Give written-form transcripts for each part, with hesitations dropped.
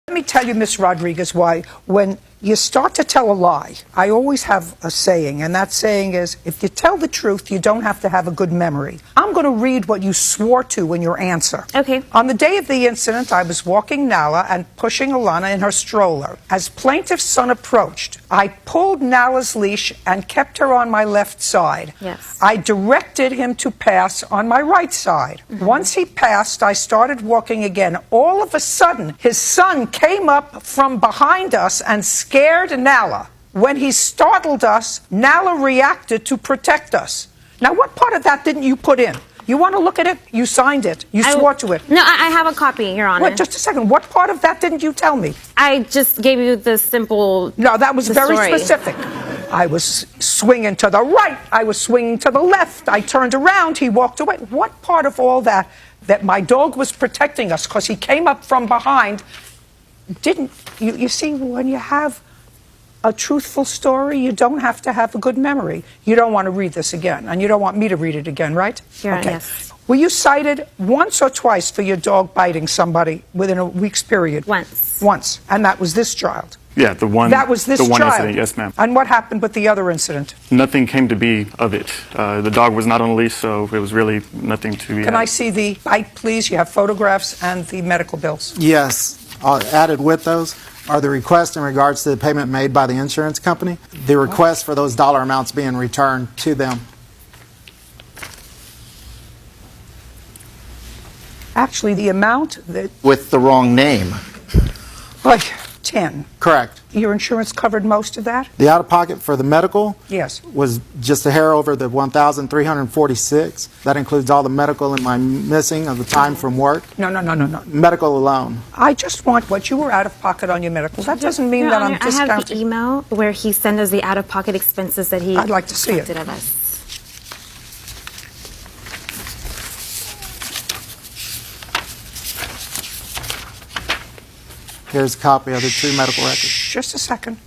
Let me tell you, Miss Rodriguez, why when you start to tell a lie, I always have a saying, and that saying is, if you tell the truth, you don't have to have a good memory. I'm going to read what you swore to in your answer. Okay. On the day of the incident, I was walking Nala and pushing Alana in her stroller. As plaintiff's son approached, I pulled Nala's leash and kept her on my left side. Yes. I directed him to pass on my right side. Once he passed, I started walking again. All of a sudden, his son came up from behind us and scared Nala. When he startled us, Nala reacted to protect us. Now, what part of that didn't you put in? You want to look at it? You signed it. You swore to it. No, I have a copy, Your Honor. Wait, just a second. What part of that didn't you tell me? I just gave you the simple... No, that was very story. specific. I was swinging to the right. I was swinging to the left. I turned around. He walked away. What part of all that my dog was protecting us because he came up from behind, didn't... You see, when you have a truthful story, you don't have to have a good memory. You don't want to read this again, and you don't want me to read it again, right? Yeah, okay. Yes. Were you cited once or twice for your dog biting somebody within a week's period? Once. Once. And that was this child? Yeah, the one. That was this the one child? incident, yes, ma'am. And what happened with the other incident? Nothing came to be of it. The dog was not on a leash, so it was really nothing to be. Can I see the bite, please? You have photographs and the medical bills. Yes. Added with those are the requests in regards to the payment made by the insurance company, the request for those dollar amounts being returned to them. Actually, the amount that... With the wrong name. Like 10. Correct. Your insurance covered most of that? The out-of-pocket for the medical Yes. was just a hair over the $1,346. That includes all the medical and my missing of the time from work. No. Medical alone. I just want what you were out of pocket on your medical. That doesn't mean Your that Honor, I'm discounting. I have the email where he sent us the out-of-pocket expenses that he I'd like to see it. collected of us. Here's a copy of the two medical records. Just a second.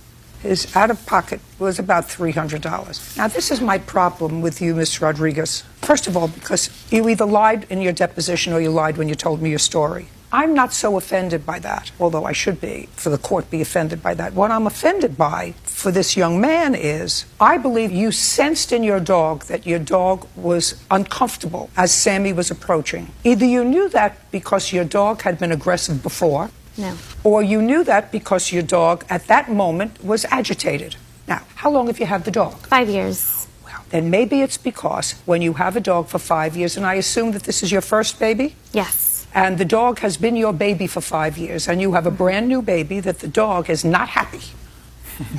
His out-of-pocket was about $300. Now, this is my problem with you, Ms. Rodriguez. First of all, because you either lied in your deposition or you lied when you told me your story. I'm not so offended by that, although I should be, for the court be offended by that. What I'm offended by for this young man is, I believe you sensed in your dog that your dog was uncomfortable as Sammy was approaching. Either you knew that because your dog had been aggressive before, No. or you knew that because your dog at that moment was agitated. Now, how long have you had the dog? 5 years. Well, then maybe it's because when you have a dog for 5 years, and I assume that this is your first baby? Yes. And the dog has been your baby for 5 years, and you have a brand new baby that the dog is not happy.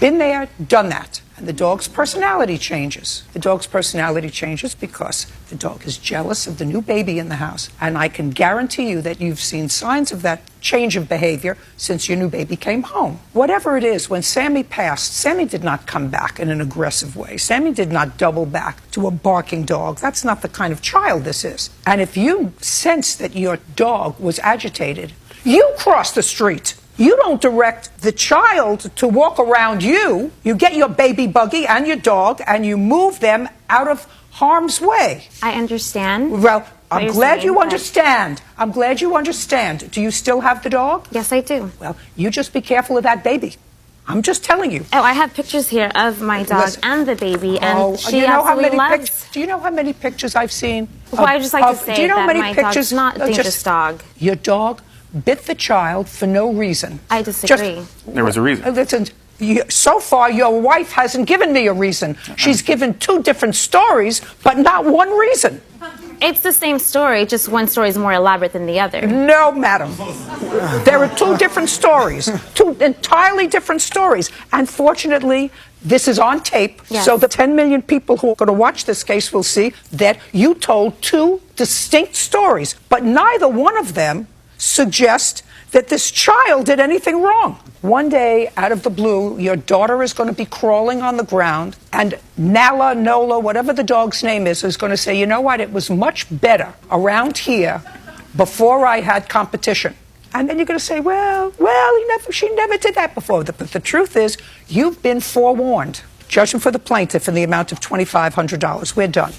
Been there, done that. And the dog's personality changes. The dog's personality changes because the dog is jealous of the new baby in the house. And I can guarantee you that you've seen signs of that change of behavior since your new baby came home. Whatever it is, when Sammy passed, Sammy did not come back in an aggressive way. Sammy did not double back to a barking dog. That's not the kind of child this is. And if you sense that your dog was agitated, you cross the street. You don't direct the child to walk around you. You get your baby buggy and your dog and you move them out of harm's way. I understand. Well, I'm you're glad saying, you but- understand. I'm glad you understand. Do you still have the dog? Yes, I do. Well, you just be careful of that baby. I'm just telling you. Oh, I have pictures here of my dog Listen. and the baby, and do she you know how absolutely many loves... Do you know how many pictures I've seen? Well, I would just like to say do you know how that many my pictures, dog's not a dangerous just- dog. Your dog bit the child for no reason. I disagree. There was a reason. Listen, so far your wife hasn't given me a reason. She's given 2 different stories, but not one reason. It's the same story, just one story is more elaborate than the other. No, madam. There are 2 different stories, 2 entirely different stories. And fortunately, this is on tape, Yes. so the 10 million people who are going to watch this case will see that you told 2 distinct stories, but neither one of them suggest that this child did anything wrong. One day, out of the blue, your daughter is going to be crawling on the ground, and Nala, Nola, whatever the dog's name is going to say, you know what, it was much better around here before I had competition. And then you're going to say, well, she never did that before. But the truth is, you've been forewarned. Judgment for the plaintiff in the amount of $2,500. We're done.